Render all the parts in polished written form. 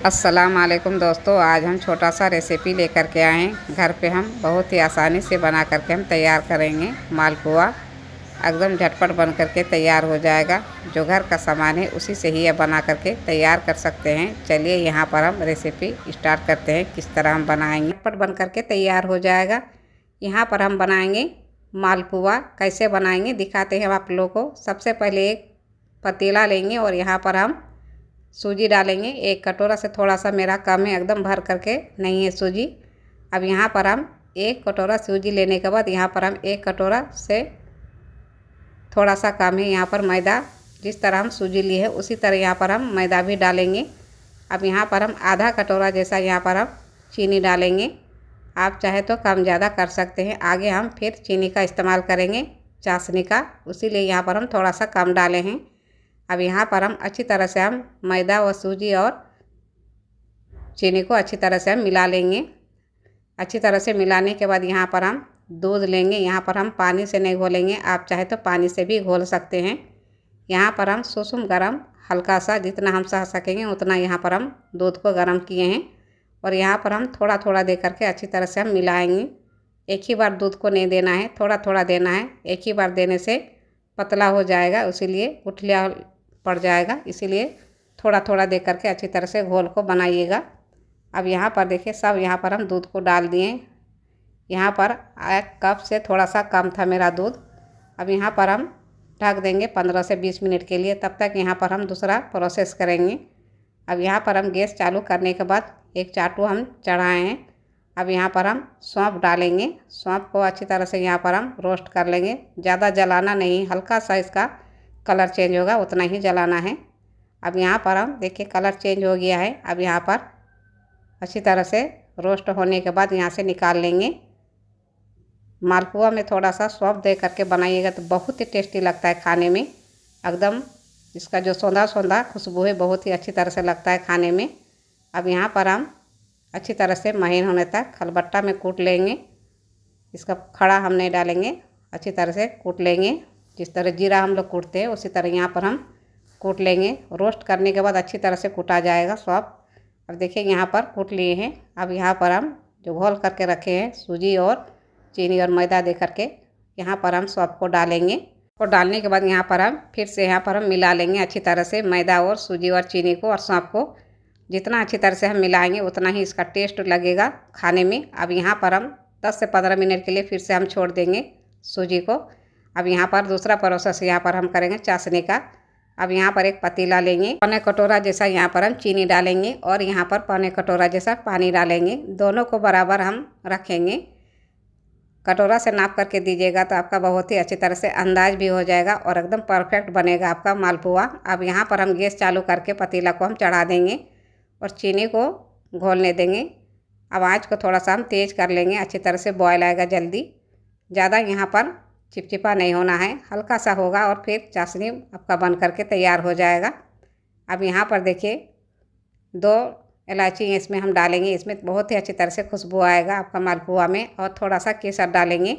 अस्सलाम वालेकुम दोस्तों, आज हम छोटा सा रेसिपी लेकर के आए हैं। घर पे हम बहुत ही आसानी से बना करके हम तैयार करेंगे मालपुआ। एकदम झटपट बन करके तैयार हो जाएगा। जो घर का सामान है उसी से ही यह बना करके तैयार कर सकते हैं। चलिए यहाँ पर हम रेसिपी स्टार्ट करते हैं, किस तरह हम बनाएंगे। झटपट बन करके तैयार हो जाएगा। यहाँ पर हम बनाएंगे मालपुआ। कैसे बनाएंगे दिखाते हैं आप लोगों को। सबसे पहले एक पतीला लेंगे और यहाँ पर हम सूजी डालेंगे। एक कटोरा से थोड़ा सा मेरा कम है, एकदम भर करके नहीं है सूजी। अब यहाँ पर हम एक कटोरा सूजी लेने के बाद यहाँ पर हम एक कटोरा से थोड़ा सा कम है यहाँ पर मैदा। जिस तरह हम सूजी ली है उसी तरह यहाँ पर हम मैदा भी डालेंगे। अब यहाँ पर हम आधा कटोरा जैसा यहाँ पर हम चीनी डालेंगे। आप चाहे तो कम ज़्यादा कर सकते हैं। आगे हम फिर चीनी का इस्तेमाल करेंगे, चाशनी का, उसीलिए यहाँ पर हम थोड़ा सा कम डाले हैं। अब यहाँ पर हम अच्छी तरह से हम मैदा और सूजी और चीनी को अच्छी तरह से हम मिला लेंगे। अच्छी तरह से मिलाने के बाद यहाँ पर हम दूध लेंगे। यहाँ पर हम पानी से नहीं घोलेंगे, आप चाहे तो पानी से भी घोल सकते हैं। यहाँ पर हम सुसुम गरम हल्का सा, जितना हम सह सकेंगे उतना यहाँ पर हम दूध को गर्म किए हैं और यहाँ पर हम थोड़ा थोड़ा दे करके अच्छी तरह से हम मिलाएंगे। एक ही बार दूध को नहीं देना है, थोड़ा थोड़ा देना है। एक ही बार देने से पतला हो जाएगा, इसीलिए गुठलिया पड़ जाएगा, इसीलिए थोड़ा थोड़ा दे करके अच्छी तरह से घोल को बनाइएगा। अब यहाँ पर देखिए सब यहाँ पर हम दूध को डाल दिए। यहाँ पर एक कप से थोड़ा सा कम था मेरा दूध। अब यहाँ पर हम ढक देंगे 15 से 20 मिनट के लिए। तब तक यहाँ पर हम दूसरा प्रोसेस करेंगे। अब यहाँ पर हम गैस चालू करने के बाद एक चाटू हम चढ़ाए हैं। अब यहाँ पर हम सौंफ डालेंगे। सौंफ को अच्छी तरह से यहाँ पर हम रोस्ट कर लेंगे। ज़्यादा जलाना नहीं, हल्का सा इसका कलर चेंज होगा उतना ही जलाना है। अब यहाँ पर हम देखिए कलर चेंज हो गया है। अब यहाँ पर अच्छी तरह से रोस्ट होने के बाद यहाँ से निकाल लेंगे। मालपुआ में थोड़ा सा सौंफ दे करके बनाइएगा तो बहुत ही टेस्टी लगता है खाने में। एकदम इसका जो सौंधा सौंधा खुशबू है बहुत ही अच्छी तरह से लगता है खाने में। अब यहाँ पर हम अच्छी तरह से महीन होने तक खलबट्टा में कूट लेंगे। इसका खड़ा हम नहीं डालेंगे, अच्छी तरह से कूट लेंगे। जिस तरह जीरा हम लोग कूटते हैं उसी तरह यहाँ पर हम कूट लेंगे। रोस्ट करने के बाद अच्छी तरह से कूटा जाएगा सौंफ। अब देखिए यहाँ पर कूट लिए हैं। अब यहाँ पर हम जो घोल करके रखे हैं सूजी और चीनी और मैदा दे करके यहाँ पर हम सौंफ को डालेंगे। और डालने के बाद यहाँ पर हम फिर से यहाँ पर हम मिला लेंगे अच्छी तरह से मैदा और सूजी और चीनी को और सौंफ को। जितना अच्छी तरह से हम मिलाएंगे उतना ही इसका टेस्ट लगेगा खाने में। अब यहाँ पर हम 10 से 15 मिनट के लिए फिर से हम छोड़ देंगे सूजी को। अब यहाँ पर दूसरा प्रोसेस यहाँ पर हम करेंगे चाशनी का। अब यहाँ पर एक पतीला लेंगे, पौने कटोरा जैसा यहाँ पर हम चीनी डालेंगे और यहाँ पर पौने कटोरा जैसा पानी डालेंगे। दोनों को बराबर हम रखेंगे। कटोरा से नाप करके दीजिएगा तो आपका बहुत ही अच्छी तरह से अंदाज भी हो जाएगा और एकदम परफेक्ट बनेगा आपका मालपुआ। अब यहाँ पर हम गैस चालू करके पतीला को हम चढ़ा देंगे और चीनी को घोलने देंगे। अब आँच को थोड़ा सा हम तेज़ कर लेंगे, अच्छी तरह से बॉयल आएगा जल्दी। ज़्यादा यहाँ पर चिपचिपा नहीं होना है, हल्का सा होगा और फिर चाशनी आपका बन करके तैयार हो जाएगा। अब यहाँ पर देखिए 2 इलायची इसमें हम डालेंगे। इसमें बहुत ही अच्छी तरह से खुशबू आएगा आपका मालपुआ में। और थोड़ा सा केसर डालेंगे।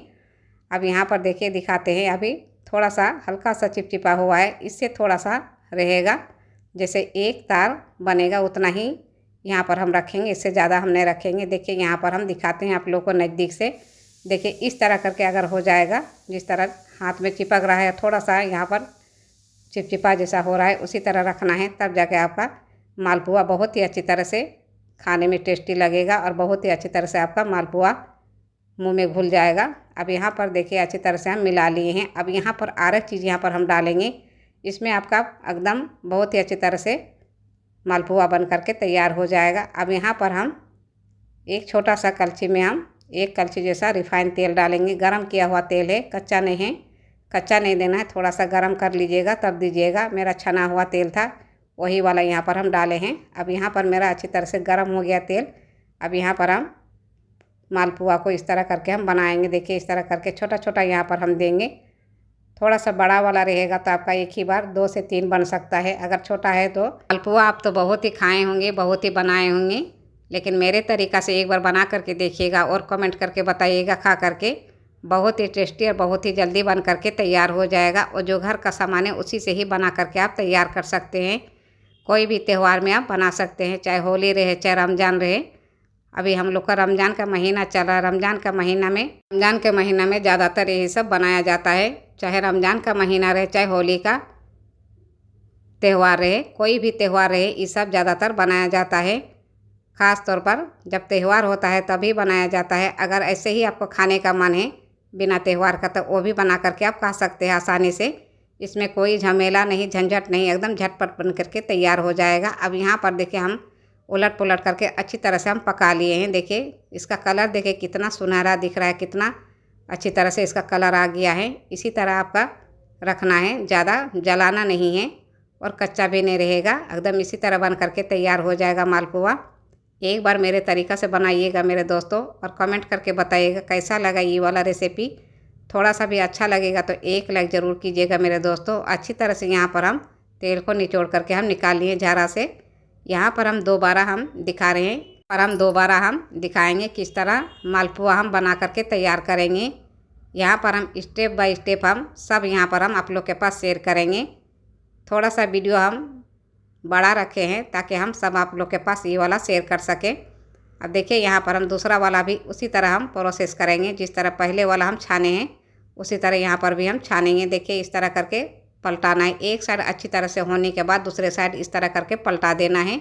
अब यहाँ पर देखिए दिखाते हैं, अभी थोड़ा सा हल्का सा चिपचिपा हुआ है, इससे थोड़ा सा रहेगा। जैसे एक तार बनेगा उतना ही यहाँ पर हम रखेंगे, इससे ज़्यादा हम नहीं रखेंगे। देखिए यहाँ पर हम दिखाते हैं आप लोगों को नज़दीक से। देखिए इस तरह करके अगर हो जाएगा, जिस तरह हाथ में चिपक रहा है, थोड़ा सा यहाँ पर चिपचिपा जैसा हो रहा है, उसी तरह रखना है। तब जाके आपका मालपुआ बहुत ही अच्छी तरह से खाने में टेस्टी लगेगा और बहुत ही अच्छी तरह से आपका मालपुआ मुंह में घुल जाएगा। अब यहाँ पर देखिए अच्छी तरह से हम मिला लिए हैं। अब यहाँ पर और एक चीज़ यहाँ पर हम डालेंगे। इसमें आपका एकदम बहुत ही अच्छी तरह से मालपुआ बन करके तैयार हो जाएगा। अब यहाँ पर हम एक छोटा सा कलछी में हम 1 कलछी जैसा रिफाइंड तेल डालेंगे। गरम किया हुआ तेल है, कच्चा नहीं है। कच्चा नहीं देना है, थोड़ा सा गरम कर लीजिएगा तब दीजिएगा। मेरा छना हुआ तेल था, वही वाला यहाँ पर हम डाले हैं। अब यहाँ पर मेरा अच्छी तरह से गरम हो गया तेल। अब यहाँ पर हम मालपुआ को इस तरह करके हम बनाएंगे। देखिए इस तरह करके छोटा छोटा यहाँ पर हम देंगे। थोड़ा सा बड़ा वाला रहेगा तो आपका एक ही बार 2 से 3 बन सकता है। अगर छोटा है तो मालपुआ आप तो बहुत ही खाए होंगे, बहुत ही बनाए होंगे, लेकिन मेरे तरीक़ा से एक बार बना करके देखिएगा और कमेंट करके बताइएगा खा करके। बहुत ही टेस्टी और बहुत ही जल्दी बन करके तैयार हो जाएगा। और जो घर का सामान है उसी से ही बना करके आप तैयार कर सकते हैं। कोई भी त्यौहार में आप बना सकते हैं, चाहे होली रहे चाहे रमज़ान रहे। अभी हम लोग का रमज़ान का महीना चल रहा है। रमज़ान के महीना में ज़्यादातर यही सब बनाया जाता है। चाहे रमज़ान का महीना रहे चाहे होली का त्यौहार रहे, कोई भी त्यौहार रहे, ये सब ज़्यादातर बनाया जाता है। ख़ास तौर पर जब त्यौहार होता है तभी बनाया जाता है। अगर ऐसे ही आपको खाने का मन है बिना त्यौहार का, तो वो भी बना करके आप खा सकते हैं आसानी से। इसमें कोई झमेला नहीं, झंझट नहीं, एकदम झटपट बन करके तैयार हो जाएगा। अब यहाँ पर देखिए हम उलट पुलट करके अच्छी तरह से हम पका लिए हैं। देखिए इसका कलर देखिए कितना सुनहरा दिख रहा है, कितना अच्छी तरह से इसका कलर आ गया है। इसी तरह आपका रखना है, ज़्यादा जलाना नहीं है और कच्चा भी नहीं रहेगा। एकदम इसी तरह बन करके तैयार हो जाएगा मालपुआ। एक बार मेरे तरीक़ा से बनाइएगा मेरे दोस्तों, और कमेंट करके बताइएगा कैसा लगा ये वाला रेसिपी। थोड़ा सा भी अच्छा लगेगा तो एक लाइक ज़रूर कीजिएगा मेरे दोस्तों। अच्छी तरह से यहाँ पर हम तेल को निचोड़ करके हम निकाल लिए झारा से। यहाँ पर हम दोबारा हम दिखा रहे हैं, और हम दोबारा हम दिखाएंगे किस तरह मालपुआ हम बना करके तैयार करेंगे। यहाँ पर हम स्टेप बाय स्टेप हम सब यहाँ पर हम आप लोग के पास शेयर करेंगे। थोड़ा सा वीडियो हम बड़ा रखे हैं ताकि हम सब आप लोग के पास ये वाला शेयर कर सकें। अब देखिए यहाँ पर हम दूसरा वाला भी उसी तरह हम प्रोसेस करेंगे। जिस तरह पहले वाला हम छाने हैं उसी तरह यहाँ पर भी हम छानेंगे। देखिए इस तरह करके पलटाना है। एक साइड अच्छी तरह से होने के बाद दूसरे साइड इस तरह करके पलटा देना है।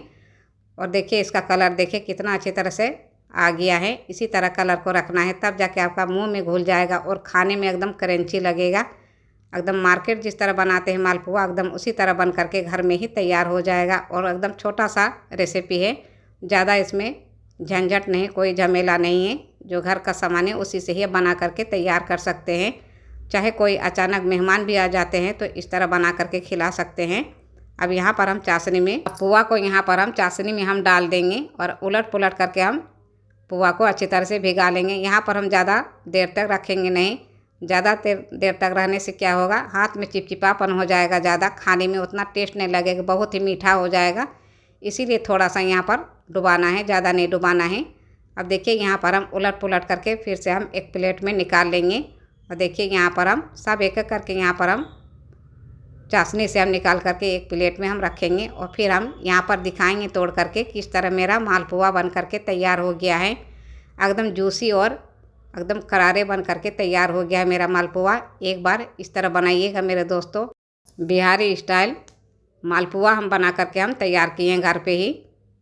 और देखिए इसका कलर देखिए कितना अच्छी तरह से आ गया है। इसी तरह कलर को रखना है, तब जाके आपका मुंह में घुल जाएगा और खाने में एकदम क्रंची लगेगा। एकदम मार्केट जिस तरह बनाते हैं मालपुआ, एकदम उसी तरह बन करके घर में ही तैयार हो जाएगा। और एकदम छोटा सा रेसिपी है, ज़्यादा इसमें झंझट नहीं, कोई झमेला नहीं है। जो घर का सामान है उसी से ही बना करके तैयार कर सकते हैं। चाहे कोई अचानक मेहमान भी आ जाते हैं तो इस तरह बना करके खिला सकते हैं। अब यहाँ पर हम चाशनी में पुआ को यहाँ पर हम चाशनी में हम डाल देंगे और उलट पुलट करके हम पुआ को अच्छी तरह से भिगा लेंगे। यहाँ पर हम ज़्यादा देर तक रखेंगे नहीं। ज़्यादा देर तक रहने से क्या होगा, हाथ में चिपचिपापन हो जाएगा, ज़्यादा खाने में उतना टेस्ट नहीं लगेगा, बहुत ही मीठा हो जाएगा। इसीलिए थोड़ा सा यहाँ पर डुबाना है, ज़्यादा नहीं डुबाना है। अब देखिए यहाँ पर हम उलट पुलट करके फिर से हम एक प्लेट में निकाल लेंगे। और देखिए यहाँ पर हम सब एक एक करके यहाँ पर हम चाशनी से हम निकाल करके एक प्लेट में हम रखेंगे। और फिर हम यहाँ पर दिखाएंगे तोड़ करके किस तरह मेरा मालपुआ बन करके तैयार हो गया है। एकदम जूसी और एकदम करारे बन करके तैयार हो गया है मेरा मालपुआ। एक बार इस तरह बनाइएगा मेरे दोस्तों। बिहारी स्टाइल मालपुआ हम बना करके हम तैयार किए हैं घर पे ही।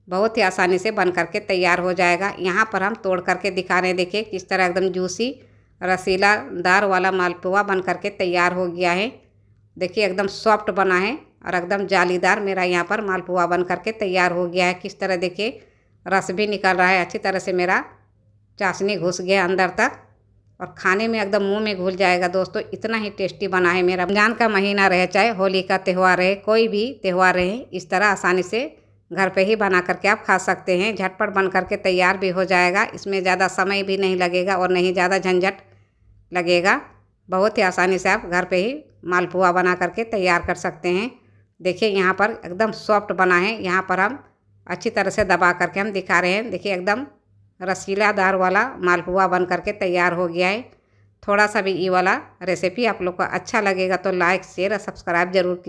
बहुत ही आसानी से बन करके तैयार हो जाएगा। यहाँ पर हम तोड़ करके दिखा रहे हैं, देखिए किस तरह एकदम जूसी रसीला दार वाला मालपुआ बन करके तैयार हो गया है। देखिए एकदम सॉफ्ट बना है और एकदम जालीदार मेरा यहाँ पर मालपुआ बन करके तैयार हो गया है। किस तरह देखिए रस भी निकल रहा है, अच्छी तरह से मेरा चाशनी घुस गया अंदर तक और खाने में एकदम मुंह में घुल जाएगा दोस्तों। इतना ही टेस्टी बना है मेरा। रमजान का महीना रहे चाहे होली का त्यौहार रहे, कोई भी त्यौहार रहे, इस तरह आसानी से घर पे ही बना करके आप खा सकते हैं। झटपट बन करके तैयार भी हो जाएगा। इसमें ज़्यादा समय भी नहीं लगेगा और नहीं ज़्यादा झंझट लगेगा। बहुत ही आसानी से आप घर पे ही मालपुआ बना करके तैयार कर सकते हैं। देखिए यहाँ पर एकदम सॉफ्ट बना है। यहाँ पर हम अच्छी तरह से दबा करके हम दिखा रहे हैं। देखिए एकदम रसीलादार वाला मालपुआ बन करके तैयार हो गया है। थोड़ा सा भी ये वाला रेसिपी आप लोग को अच्छा लगेगा तो लाइक शेयर और सब्सक्राइब जरूर कीजिए।